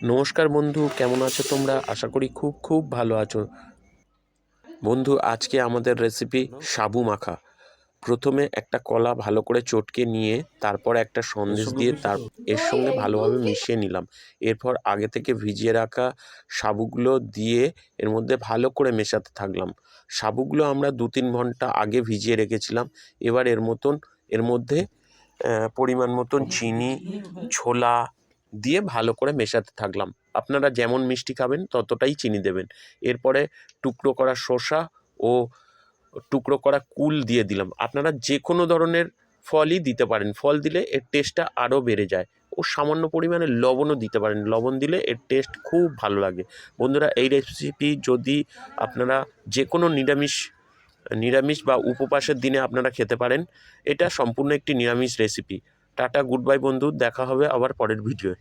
নমস্কার বন্ধু, কেমন আছো তোমরা? আশা করি খুব খুব ভালো আছো। বন্ধু, আজকে আমাদের রেসিপি সাবু মাখা। প্রথমে একটা কলা ভালো করে চটকে নিয়ে তারপর একটা সন্দেশ দিয়ে এর সঙ্গে ভালোভাবে মিশিয়ে নিলাম। এরপর আগে থেকে ভিজিয়ে রাখা সাবুগুলো দিয়ে এর মধ্যে ভালো করে মেশাতে থাকলাম। সাবুগুলো আমরা 2-3 ঘন্টা আগে ভিজিয়ে রেখেছিলাম। এবার এর মধ্যে পরিমাণ মতন চিনি, ছোলা দিয়ে ভালো করে মেশাতে থাকলাম। আপনারা যেমন মিষ্টি খাবেন ততটাই চিনি দেবেন। এরপরে টুকরো করা শসা ও টুকরো করা কুল দিয়ে দিলাম। আপনারা যে কোনো ধরনের ফলই দিতে পারেন, ফল দিলে এর টেস্টটা আরও বেড়ে যায়। ও সামান্য পরিমাণে লবণও দিতে পারেন, লবণ দিলে এর টেস্ট খুব ভালো লাগে। বন্ধুরা, এই রেসিপি যদি আপনারা যে কোনো নিরামিষ বা উপবাসের দিনে আপনারা খেতে পারেন। এটা সম্পূর্ণ একটি নিরামিষ রেসিপি। টাটা, গুড বাই বন্ধু, দেখা হবে আবার পরের ভিডিওয়ে।